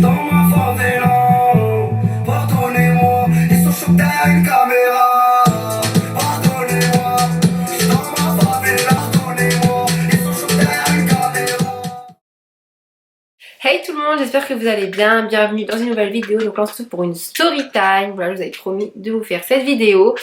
dans ma favela. Pardonnez-moi, ils sont choqués à une caméra. Pardonnez-moi, dans ma favela. Pardonnez-moi, ils sont choqués à une caméra. Hey tout le monde, j'espère que vous allez bien, bienvenue dans une nouvelle vidéo. Donc là on se retrouve pour une story time. Voilà, je vous avais promis de vous faire cette vidéo.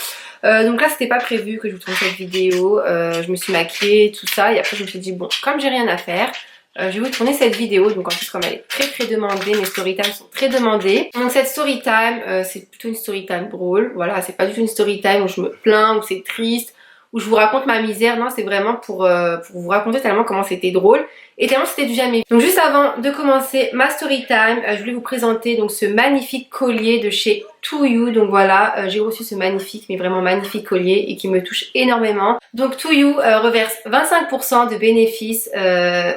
Donc là c'était pas prévu que je vous tourne cette vidéo. Je me suis maquillée, tout ça, et après je me suis dit bon, comme j'ai rien à faire, je vais vous tourner cette vidéo. Donc en plus comme elle est très demandée, mes story time sont très demandées. Donc cette story time, c'est plutôt une story time drôle. Voilà, c'est pas du tout une story time où je me plains, où c'est triste, où je vous raconte ma misère. Non, c'est vraiment pour vous raconter tellement comment c'était drôle et tellement c'était du jamais vu. Donc juste avant de commencer ma story time, je voulais vous présenter donc ce magnifique collier de chez Too You. Donc voilà, j'ai reçu ce magnifique, mais vraiment magnifique collier et qui me touche énormément. Donc Too You reverse 25% de bénéfices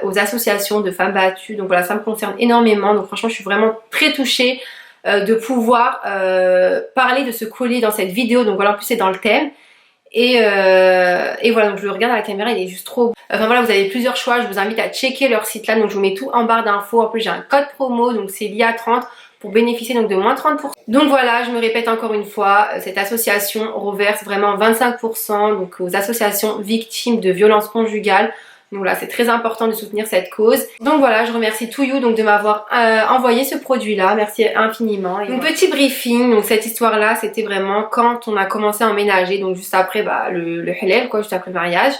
aux associations de femmes battues. Donc voilà, ça me concerne énormément. Donc franchement, je suis vraiment très touchée de pouvoir parler de ce collier dans cette vidéo. Donc voilà, en plus c'est dans le thème. Et voilà, donc je le regarde à la caméra, il est juste trop beau. Enfin voilà, vous avez plusieurs choix, je vous invite à checker leur site là, donc je vous mets tout en barre d'infos. En plus j'ai un code promo, donc c'est LIA30 pour bénéficier donc de moins 30%. Donc voilà, je me répète encore une fois, cette association reverse vraiment 25% donc aux associations victimes de violences conjugales. Donc voilà, c'est très important de soutenir cette cause. Donc voilà, je remercie Too You donc de m'avoir envoyé ce produit là, merci infiniment. Et donc petit briefing, donc cette histoire là c'était vraiment quand on a commencé à emménager, donc juste après le halal quoi, juste après le mariage.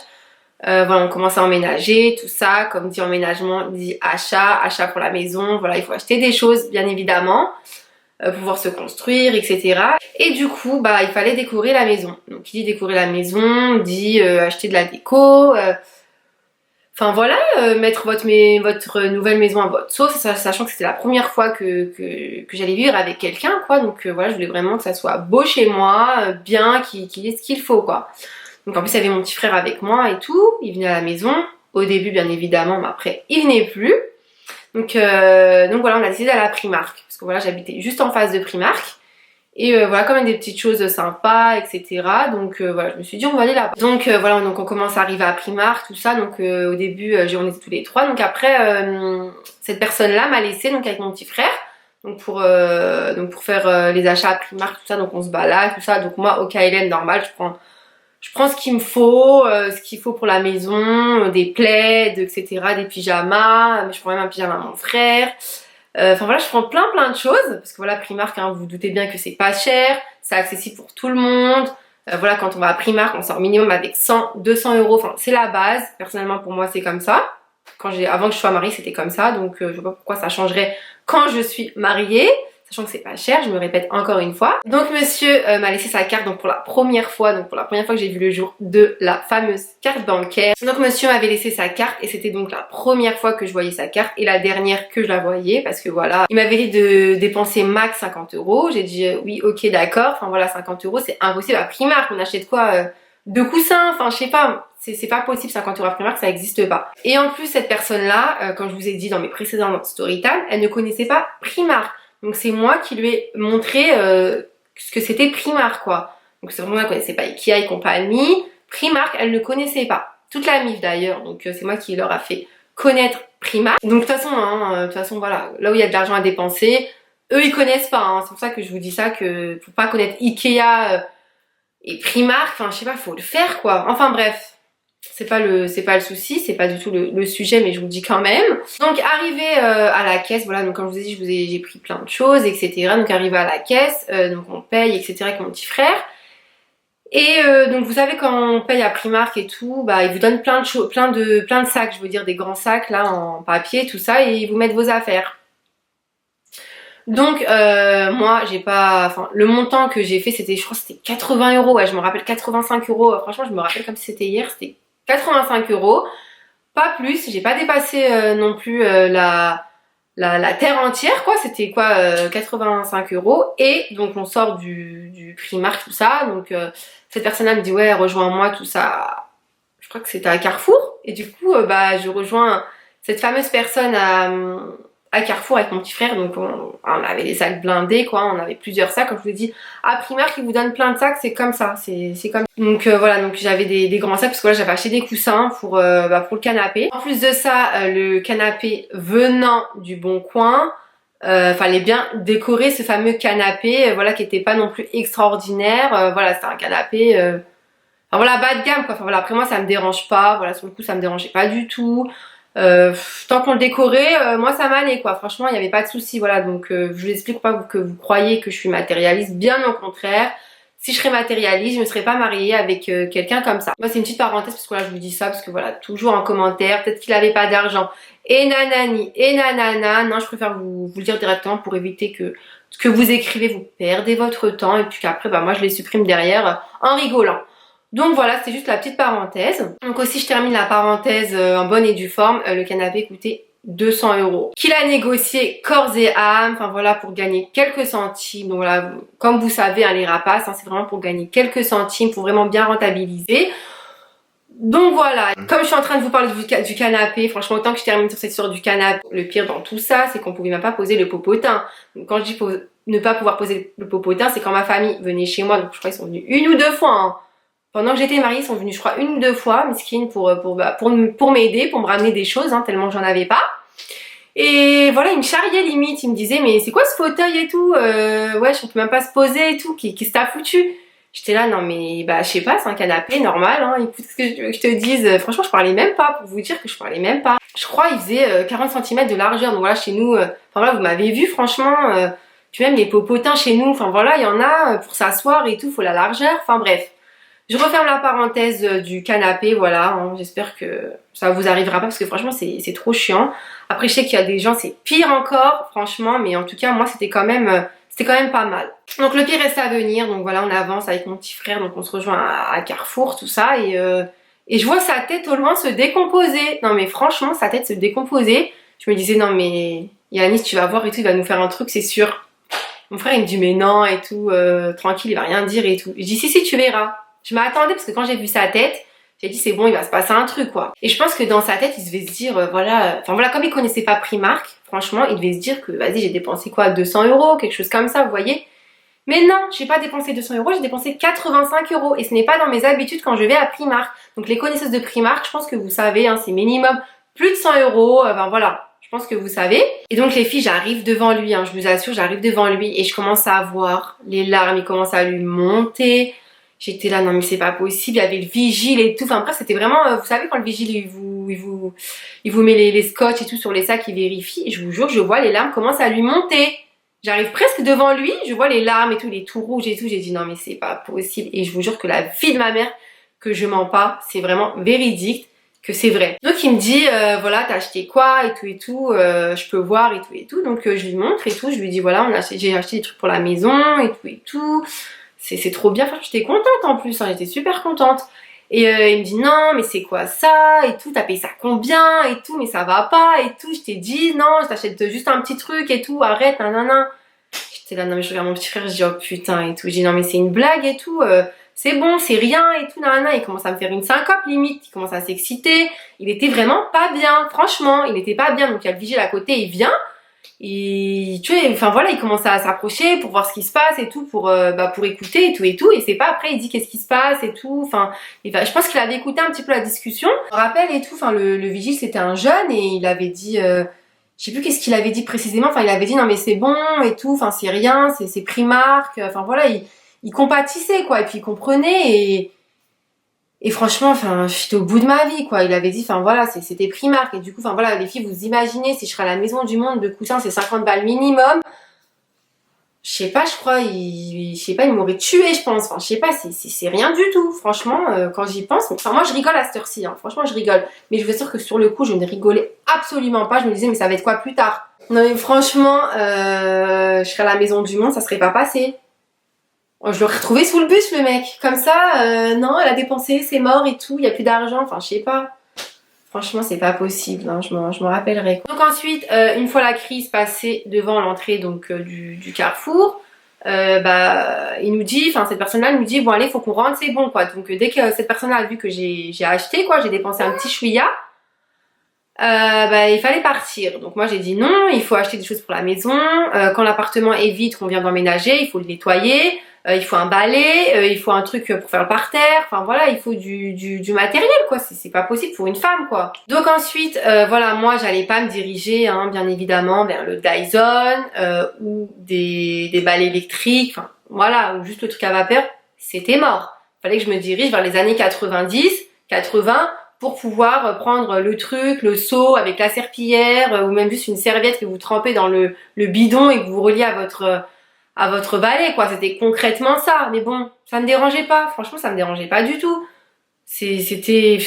Voilà, on commence à emménager, tout ça, comme dit emménagement, dit achat pour la maison, voilà, il faut acheter des choses bien évidemment, pouvoir se construire, etc. Et du coup, il fallait décorer la maison. Donc qui dit décorer la maison, dit acheter de la déco, enfin voilà, mettre votre nouvelle maison à votre sauce, sachant que c'était la première fois que j'allais vivre avec quelqu'un, quoi. Donc voilà, je voulais vraiment que ça soit beau chez moi, bien, qu'il y ait ce qu'il faut, quoi. Donc en plus, il y avait mon petit frère avec moi et tout. Il venait à la maison. Au début, bien évidemment, mais après, il venait plus. Donc voilà, on a décidé d'aller à Primark. Parce que voilà, j'habitais juste en face de Primark. Et voilà, quand même des petites choses sympas, etc. Donc voilà, je me suis dit on va aller là-bas. Donc voilà, donc on commence à arriver à Primark, tout ça. Donc au début, on était tous les trois. Donc après, cette personne-là m'a laissé donc avec mon petit frère. Donc pour faire les achats à Primark, tout ça. Donc on se balade, tout ça. Donc moi, au KLM normal, je prends ce qu'il me faut, ce qu'il faut pour la maison, des plaids, etc., des pyjamas, mais je prends même un pyjama à mon frère. Enfin voilà, je prends plein de choses, parce que voilà, Primark, hein, vous vous doutez bien que c'est pas cher, c'est accessible pour tout le monde. Voilà, quand on va à Primark, on sort minimum avec 100-200 euros, enfin c'est la base. Personnellement pour moi c'est comme ça. Avant que je sois mariée c'était comme ça, donc je vois pas pourquoi ça changerait quand je suis mariée. Sachant que c'est pas cher, je me répète encore une fois. Donc monsieur m'a laissé sa carte donc pour la première fois que j'ai vu le jour de la fameuse carte bancaire. Donc monsieur m'avait laissé sa carte et c'était donc la première fois que je voyais sa carte et la dernière que je la voyais parce que voilà, il m'avait dit de dépenser max 50 euros. J'ai dit oui ok d'accord, enfin voilà 50 euros c'est impossible à Primark, on achète quoi deux coussins, enfin je sais pas, c'est pas possible 50 euros à Primark, ça n'existe pas. Et en plus cette personne là, comme je vous ai dit dans mes précédentes story time, elle ne connaissait pas Primark. Donc c'est moi qui lui ai montré ce que c'était Primark quoi. Donc c'est vraiment elle connaissait pas Ikea et compagnie. Primark elle ne connaissait pas. Toute la MIF d'ailleurs. Donc c'est moi qui leur a fait connaître Primark. Donc de toute façon voilà, là où il y a de l'argent à dépenser, eux ils connaissent pas. Hein. C'est pour ça que je vous dis ça que faut pas connaître Ikea et Primark. Enfin je sais pas, faut le faire quoi. Enfin bref. C'est pas le souci, c'est pas du tout le sujet, mais je vous le dis quand même. Donc arrivé à la caisse, voilà, donc comme je vous ai dit, j'ai pris plein de choses, etc. Donc arrivé à la caisse, donc on paye, etc. avec mon petit frère. Et donc vous savez quand on paye à Primark et tout, ils vous donnent plein de choses, plein de sacs, je veux dire des grands sacs là en papier, tout ça, et ils vous mettent vos affaires. Donc moi j'ai pas, enfin le montant que j'ai fait c'était, je crois que c'était 80 euros, ouais je me rappelle 85 euros, franchement je me rappelle comme si c'était hier, c'était 85 euros, pas plus, j'ai pas dépassé non plus la terre entière quoi, c'était quoi 85 euros. Et donc on sort du Primark tout ça, donc cette personne là me dit ouais rejoins-moi tout ça, je crois que c'était à Carrefour, et du coup je rejoins cette fameuse personne à Carrefour avec mon petit frère, donc on avait des sacs blindés quoi, on avait plusieurs sacs, comme je vous ai dit, à Primark ils vous donnent plein de sacs, c'est comme ça, c'est comme ça. Donc voilà, donc j'avais des grands sacs parce que là j'avais acheté des coussins pour le canapé. En plus de ça, le canapé venant du Bon Coin, fallait bien décorer ce fameux canapé, voilà, qui était pas non plus extraordinaire. Voilà, c'était un canapé, enfin voilà, bas de gamme quoi. Enfin voilà, après moi ça me dérange pas. Voilà, sur le coup ça me dérangeait pas du tout. Tant qu'on le décorait, moi ça m'allait quoi. Franchement, il n'y avait pas de souci. Voilà, donc je vous explique pas que vous croyez que je suis matérialiste. Bien au contraire. Si je serais matérialiste, je me serais pas mariée avec quelqu'un comme ça. Moi, c'est une petite parenthèse parce que là, je vous dis ça parce que voilà, toujours en commentaire, peut-être qu'il avait pas d'argent. Et nanani, et nanana. Non, je préfère vous le dire directement pour éviter que ce que vous écrivez, vous perdez votre temps et puis qu'après, bah moi, je les supprime derrière en rigolant. Donc voilà, c'est juste la petite parenthèse. Donc aussi, je termine la parenthèse en bonne et due forme. Le canapé coûtait 200 €. Qu'il a négocié corps et âme, enfin voilà, pour gagner quelques centimes. Donc voilà, comme vous savez, hein, les rapaces, hein, c'est vraiment pour gagner quelques centimes, pour vraiment bien rentabiliser. Donc voilà, comme je suis en train de vous parler du canapé, franchement, autant que je termine sur cette histoire du canapé, le pire dans tout ça, c'est qu'on pouvait même pas poser le popotin. Donc quand je dis ne pas pouvoir poser le popotin, c'est quand ma famille venait chez moi, donc je crois qu'ils sont venus 1 ou 2 fois, hein. Pendant que j'étais mariée, ils sont venus, je crois, 1 ou 2 fois, mesquines, pour m'aider, pour me ramener des choses, hein, tellement j'en avais pas. Et voilà, ils me charriaient limite, ils me disaient, mais c'est quoi ce fauteuil et tout, ouais, on peut même pas se poser et tout, qu'est-ce que t'as foutu? J'étais là, non mais, bah, je sais pas, c'est un canapé normal, hein, écoute ce que je te dise, franchement, je parlais même pas, pour vous dire que je parlais même pas. Je crois, il faisait 40 cm de largeur, donc voilà, chez nous, enfin voilà, vous m'avez vu, franchement, puis même les popotins chez nous, enfin voilà, il y en a, pour s'asseoir et tout, faut la largeur, enfin bref. Je referme la parenthèse du canapé, voilà, hein, j'espère que ça vous arrivera pas parce que franchement c'est trop chiant. Après je sais qu'il y a des gens c'est pire encore, franchement, mais en tout cas moi c'était quand même pas mal. Donc le pire reste à venir, donc voilà on avance avec mon petit frère, donc on se rejoint à Carrefour, tout ça, et je vois sa tête au loin se décomposer. Non mais franchement sa tête se décomposer, je me disais non mais Yanis tu vas voir et tout, il va nous faire un truc c'est sûr. Mon frère il me dit mais non et tout, tranquille il va rien dire et tout. Je dis si tu verras. Je m'attendais parce que quand j'ai vu sa tête, j'ai dit c'est bon, il va se passer un truc quoi. Et je pense que dans sa tête, il devait se dire voilà, enfin voilà, comme il connaissait pas Primark, franchement, il devait se dire que vas-y, j'ai dépensé quoi, 200 €, quelque chose comme ça, vous voyez. Mais non, j'ai pas dépensé 200 €, j'ai dépensé 85 € et ce n'est pas dans mes habitudes quand je vais à Primark. Donc les connaisseuses de Primark, je pense que vous savez, hein, c'est minimum plus de 100 €, ben voilà. Je pense que vous savez. Et donc les filles, j'arrive devant lui, hein, je vous assure, j'arrive devant lui et je commence à voir les larmes, il commence à lui monter. J'étais là, non mais c'est pas possible, il y avait le vigile et tout. Enfin après c'était vraiment, vous savez quand le vigile il vous met les scotch et tout sur les sacs, il vérifie. Et je vous jure, je vois les larmes commencent à lui monter. J'arrive presque devant lui, je vois les larmes et tout, les tout rouges et tout. J'ai dit non mais c'est pas possible. Et je vous jure que la vie de ma mère, que je mens pas, c'est vraiment véridique, que c'est vrai. Donc il me dit, voilà t'as acheté quoi et tout, je peux voir et tout. Donc je lui montre et tout, je lui dis voilà j'ai acheté des trucs pour la maison et tout. C'est trop bien, enfin, j'étais contente en plus, hein, j'étais super contente. Et il me dit non mais c'est quoi ça et tout, t'as payé ça combien et tout, mais ça va pas et tout, je t'ai dit non, je t'achète juste un petit truc et tout, arrête, nanana. J'étais là, non mais je regarde mon petit frère, je dis oh putain et tout, je dis non mais c'est une blague et tout, c'est bon, c'est rien et tout, nanana. Il commence à me faire une syncope limite, il commence à s'exciter, il était vraiment pas bien, franchement, il était pas bien, donc il y a le vigile à côté, il vient. Et tu vois, enfin voilà, il commence à s'approcher pour voir ce qui se passe et tout, pour écouter et tout, et c'est pas après il dit qu'est-ce qui se passe et tout, enfin, je pense qu'il avait écouté un petit peu la discussion. Je me rappelle et tout, enfin le vigile c'était un jeune et il avait dit, je sais plus qu'est-ce qu'il avait dit précisément, enfin il avait dit non mais c'est bon et tout, enfin c'est rien, c'est Primark, enfin voilà, il compatissait quoi, et puis il comprenait et franchement, enfin, j'étais au bout de ma vie, quoi. Il avait dit, enfin voilà, c'était Primark. Et du coup, enfin voilà, les filles, vous imaginez, si je serais à la maison du monde, de coussins, c'est 50 balles minimum. Je sais pas, je crois, il m'aurait tué, je pense. Enfin, je sais pas, c'est rien du tout. Franchement, quand j'y pense. Enfin, moi, je rigole à cette heure-ci, hein. Franchement, je rigole. Mais je veux dire que sur le coup, je ne rigolais absolument pas. Je me disais, mais ça va être quoi plus tard? Non, mais franchement, je serais à la maison du monde, ça serait pas passé. Je l'aurais retrouvé sous le bus le mec, comme ça, non elle a dépensé, c'est mort et tout, il n'y a plus d'argent, enfin je sais pas. Franchement c'est pas possible, hein, je m'en rappellerai. Donc ensuite, une fois la crise passée devant l'entrée donc du Carrefour, il nous dit, enfin cette personne-là nous dit bon allez faut qu'on rentre, c'est bon quoi. Donc dès que cette personne-là a vu que j'ai acheté quoi, j'ai dépensé un petit chouïa, il fallait partir. Donc moi j'ai dit non, il faut acheter des choses pour la maison. Quand l'appartement est vide, qu'on vient d'emménager, il faut le nettoyer. Il faut un balai, il faut un truc pour faire le parterre. Enfin voilà, il faut du matériel quoi. C'est pas possible pour une femme quoi. Donc ensuite, voilà, moi j'allais pas me diriger, hein, bien évidemment, vers le Dyson ou des balais électriques. Enfin voilà, ou juste le truc à vapeur. C'était mort. Fallait que je me dirige vers les années 90, 80 pour pouvoir prendre le truc, le seau avec la serpillière ou même juste une serviette que vous trempez dans le bidon et que vous reliez à votre balai quoi. C'était concrètement ça. Mais bon, ça me dérangeait pas. Franchement, ça me dérangeait pas du tout. C'était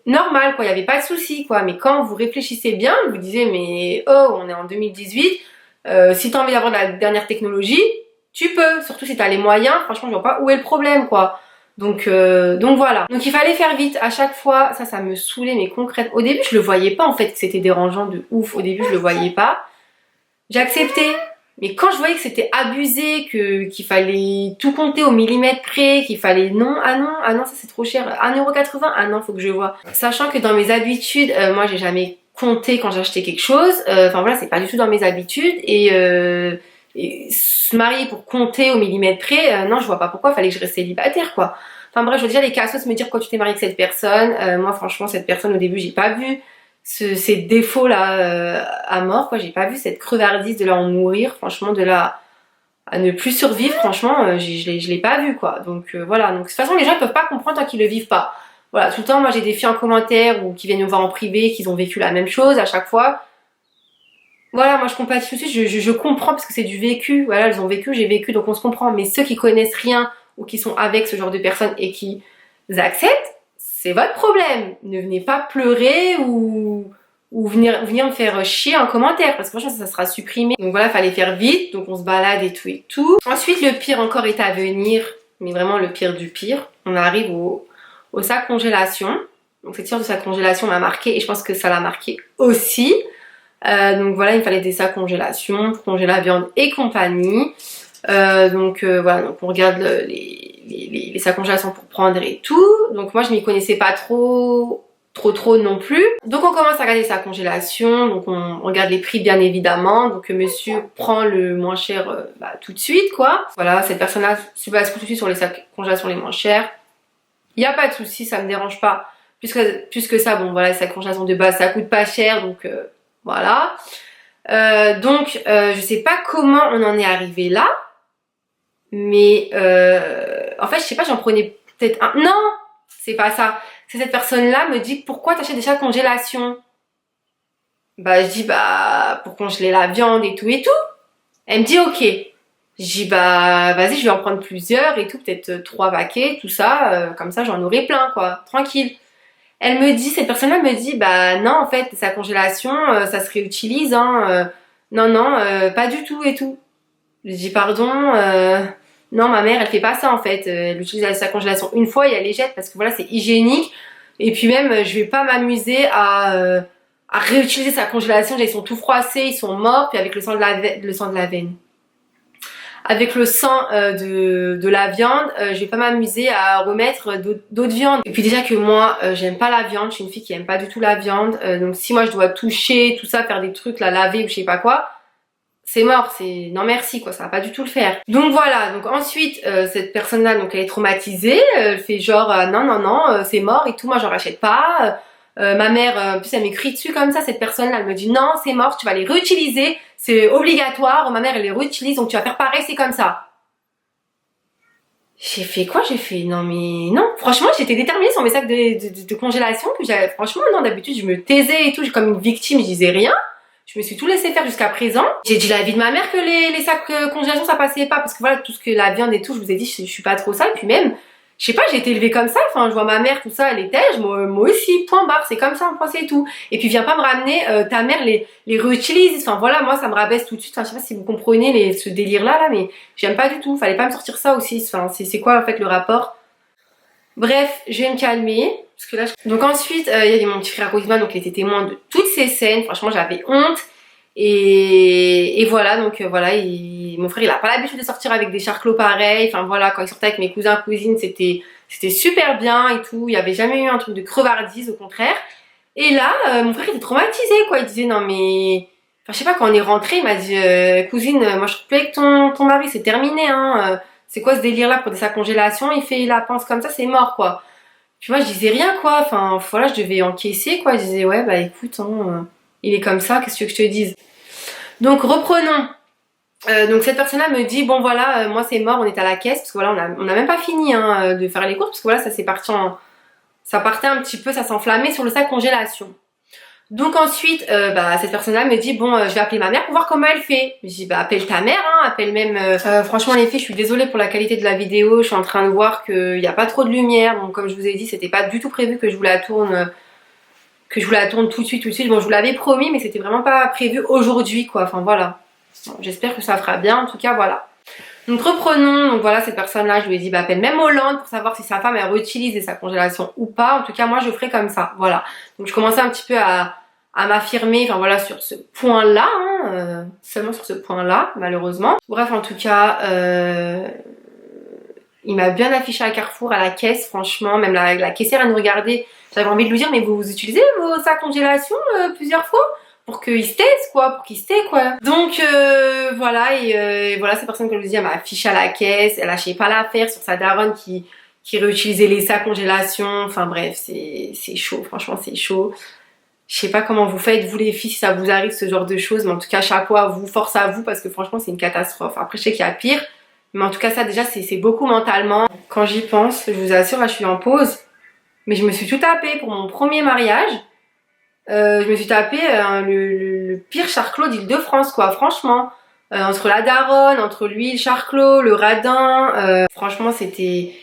normal quoi. Il y avait pas de souci quoi. Mais quand vous réfléchissez bien, vous disiez mais oh, on est en 2018. Si t'as envie d'avoir de la dernière technologie, tu peux. Surtout si t'as les moyens. Franchement, je vois pas où est le problème quoi. Donc voilà. Donc il fallait faire vite à chaque fois. Ça me saoulait mais concrètement. Au début, je le voyais pas en fait que c'était dérangeant de ouf. Au début, je le voyais pas. J'acceptais. Mais quand je voyais que c'était abusé, qu'il fallait tout compter au millimètre près, qu'il fallait non, ça c'est trop cher, 1,80€, ah non, faut que je vois. Sachant que dans mes habitudes, moi j'ai jamais compté quand j'achetais quelque chose, enfin voilà, c'est pas du tout dans mes habitudes, et se marier pour compter au millimètre près, non, je vois pas pourquoi, fallait que je reste célibataire quoi. Enfin bref, je veux dire, les cassos me dire quand tu t'es marié avec cette personne, moi franchement, cette personne au début, j'ai pas vu ces défauts là à mort quoi, j'ai pas vu cette crevardise de là en mourir, franchement, de là à ne plus survivre, franchement, je l'ai pas vu quoi. Donc voilà, donc de toute façon les gens ils peuvent pas comprendre tant qu'ils le vivent pas. Voilà, tout le temps moi j'ai des filles en commentaire ou qui viennent me voir en privé, qui ont vécu la même chose à chaque fois. Voilà, moi je compatis tout de suite, je comprends parce que c'est du vécu, voilà, elles ont vécu, j'ai vécu, donc on se comprend. Mais ceux qui connaissent rien ou qui sont avec ce genre de personnes et qui acceptent, c'est votre problème. Ne venez pas pleurer ou venir me faire chier en commentaire parce que franchement ça sera supprimé. Donc voilà, fallait faire vite, donc on se balade et tout et tout. Ensuite le pire encore est à venir, mais vraiment le pire du pire. On arrive au sac congélation. Donc cette histoire de sac congélation m'a marqué et je pense que ça l'a marqué aussi. Donc voilà, il me fallait des sacs congélation pour congeler la viande et compagnie. Voilà, donc on regarde les sacs congélation pour prendre et tout. Donc moi je m'y connaissais pas trop non plus. Donc on commence à regarder sa congélation, donc on regarde les prix bien évidemment. Donc monsieur prend le moins cher tout de suite quoi. Voilà, cette personne-là se base tout de suite sur les sacs congélation les moins chers. Il n'y a pas de souci, ça me dérange pas. Plus que ça, bon voilà, les sacs congélation de base ça coûte pas cher, donc voilà. Je sais pas comment on en est arrivé là. Mais en fait, je sais pas, j'en prenais peut-être un. Non, c'est pas ça. C'est cette personne-là me dit pourquoi t'achètes des sacs congélation. Je dis pour congeler la viande et tout et tout. Elle me dit ok. Je dis vas-y, je vais en prendre plusieurs et tout, peut-être 3 paquets, tout ça, comme ça j'en aurai plein quoi, tranquille. Cette personne-là me dit non en fait sa congélation ça se réutilise hein, non, pas du tout et tout. Je dis pardon, non ma mère elle fait pas ça en fait, elle utilise sa congélation une fois et elle les jette parce que voilà c'est hygiénique et puis même je vais pas m'amuser à réutiliser sa congélation, ils sont tout froissés, ils sont morts puis avec le sang de la veine. Avec le sang de la viande, je vais pas m'amuser à remettre d'autres viandes. Et puis déjà que moi, j'aime pas la viande, je suis une fille qui aime pas du tout la viande. Donc si moi je dois toucher, tout ça, faire des trucs, la laver ou je sais pas quoi, c'est mort, c'est non merci quoi, ça va pas du tout le faire. Donc voilà, donc ensuite cette personne-là, donc elle est traumatisée, elle fait genre non, c'est mort et tout, moi j'en rachète pas. Ma mère, en plus elle m'écrit dessus comme ça, cette personne-là, elle me dit non, c'est mort, tu vas les réutiliser, c'est obligatoire, ma mère elle les réutilise, donc tu vas faire pareil, c'est comme ça. J'ai fait quoi? J'ai fait non mais non, franchement j'étais déterminée sur mes sacs de congélation, que j'avais, franchement non, d'habitude je me taisais et tout, comme une victime, je disais rien. Je me suis tout laissé faire jusqu'à présent. J'ai dit la vie de ma mère que les sacs congélation ça passait pas, parce que voilà, tout ce que la viande et tout, je vous ai dit, je suis pas trop ça, et puis même je sais pas, j'ai été élevée comme ça, enfin je vois ma mère tout ça, elle était, moi aussi, point barre, c'est comme ça, c'est tout. Et puis viens pas me ramener, ta mère les réutilise, enfin voilà, moi ça me rabaisse tout de suite, enfin je sais pas si vous comprenez ce délire là, mais j'aime pas du tout, fallait pas me sortir ça aussi, enfin c'est quoi en fait le rapport. Bref, je vais me calmer, parce que là, donc ensuite, il y a mon petit frère Rodman, donc il était témoin de toutes ces scènes, franchement j'avais honte. Et voilà, donc voilà, mon frère il a pas l'habitude de sortir avec des charclos pareils, enfin voilà, quand il sortait avec mes cousins cousines c'était super bien et tout, il y avait jamais eu un truc de crevardise, au contraire. Et là, mon frère était traumatisé, quoi. Il disait, non mais... Enfin, je sais pas, quand on est rentré, il m'a dit, cousine, moi je trouve plus avec ton mari, c'est terminé, hein. C'est quoi ce délire-là pour sa congélation? Il fait la panse comme ça, c'est mort, quoi. Puis moi, je disais rien, quoi. Enfin, voilà, je devais encaisser, quoi. Je disais, ouais, bah écoute, hein, il est comme ça, qu'est-ce que tu veux que je te dise? Donc, reprenons. Donc cette personne-là me dit bon voilà moi c'est mort, on est à la caisse parce que voilà on a même pas fini hein, de faire les courses parce que voilà ça partait un petit peu, ça s'enflammait sur le sac congélation. Donc ensuite cette personne-là me dit bon je vais appeler ma mère pour voir comment elle fait. Je dis bah appelle ta mère hein, appelle même franchement les filles je suis désolée pour la qualité de la vidéo, je suis en train de voir qu'il n'y a pas trop de lumière, donc comme je vous ai dit c'était pas du tout prévu que je vous la tourne tout de suite. Bon je vous l'avais promis mais c'était vraiment pas prévu aujourd'hui quoi, enfin voilà. Bon, j'espère que ça fera bien, en tout cas voilà. Donc reprenons, donc voilà cette personne là je lui ai dit bah appelle même Hollande pour savoir si sa femme elle réutilise sa congélation ou pas, en tout cas moi je ferai comme ça, voilà. Donc je commençais un petit peu à m'affirmer, enfin voilà sur ce point là, hein, seulement sur ce point là malheureusement. Bref en tout cas il m'a bien affiché à Carrefour à la caisse franchement, même la caissière elle nous regardait, j'avais envie de lui dire mais vous utilisez sa congélation plusieurs fois pour qu'il se taise quoi, pour qu'il se tait quoi. Donc voilà et voilà cette personne que je vous dis elle m'a affiché à la caisse, elle lâchait pas l'affaire sur sa daronne qui réutilisait les sacs congélation, enfin bref c'est chaud, franchement c'est chaud. Je sais pas comment vous faites vous les filles si ça vous arrive ce genre de choses, mais en tout cas chapeau à vous, force à vous parce que franchement c'est une catastrophe. Après je sais qu'il y a pire, mais en tout cas ça déjà c'est beaucoup mentalement. Quand j'y pense, je vous assure là je suis en pause, mais je me suis tout tapé pour mon premier mariage. Je me suis tapé le pire charclos d'Île-de-France quoi, franchement. Entre la daronne, entre lui, le charclos, le radin, franchement c'était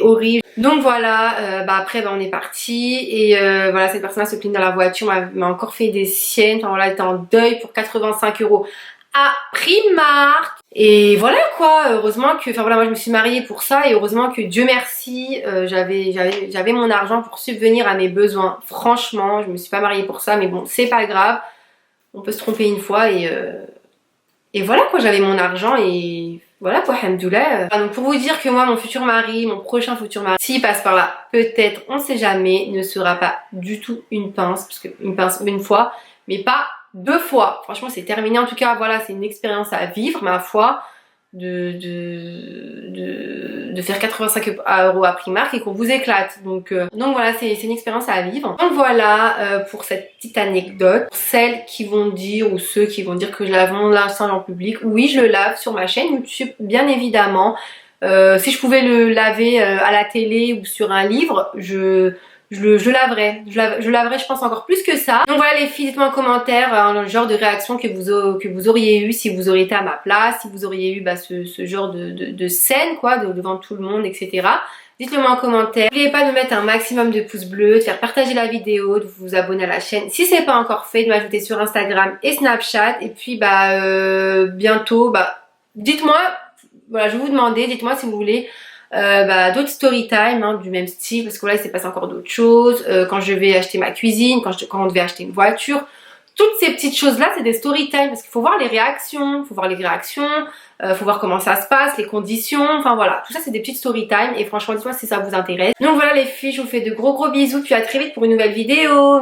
horrible. Donc voilà, après on est parti et voilà cette personne-là se plaint dans la voiture, m'a encore fait des siennes, enfin voilà elle était en deuil pour 85 € à Primark. Et voilà quoi, heureusement que, enfin voilà moi je me suis mariée pour ça et heureusement que Dieu merci j'avais mon argent pour subvenir à mes besoins. Franchement je me suis pas mariée pour ça mais bon c'est pas grave, on peut se tromper une fois et voilà quoi, j'avais mon argent et voilà quoi, alhamdoulilah. Donc pour vous dire que moi mon futur mari, mon prochain futur mari, s'il passe par là, peut-être, on sait jamais, ne sera pas du tout une pince, parce qu'une pince une fois, mais pas deux fois. Franchement c'est terminé, en tout cas voilà c'est une expérience à vivre ma foi. De faire 85 € à Primark et qu'on vous éclate. Donc voilà, c'est une expérience à vivre. Donc voilà pour cette petite anecdote. Pour celles qui vont dire ou ceux qui vont dire que je lave mon linge en public, oui je le lave sur ma chaîne YouTube bien évidemment. Si je pouvais le laver à la télé ou sur un livre, je laverais. Je laverais je pense encore plus que ça. Donc voilà les filles, dites-moi en commentaire le genre de réaction que vous auriez eu si vous auriez été à ma place, si vous auriez eu ce genre de scène quoi, devant tout le monde, etc. Dites-le moi en commentaire. N'oubliez pas de mettre un maximum de pouces bleus, de faire partager la vidéo, de vous abonner à la chaîne si c'est pas encore fait, de m'ajouter sur Instagram et Snapchat. Et puis bientôt, dites-moi, voilà je vais vous demander, dites-moi si vous voulez d'autres story time hein, du même style parce que là il s'est passé encore d'autres choses, quand je vais acheter ma cuisine, quand on devait acheter une voiture, toutes ces petites choses là c'est des story time parce qu'il faut voir les réactions, faut voir comment ça se passe, les conditions, enfin voilà, tout ça c'est des petites story time et franchement dites-moi si ça vous intéresse. Donc voilà les filles, je vous fais de gros bisous puis à très vite pour une nouvelle vidéo.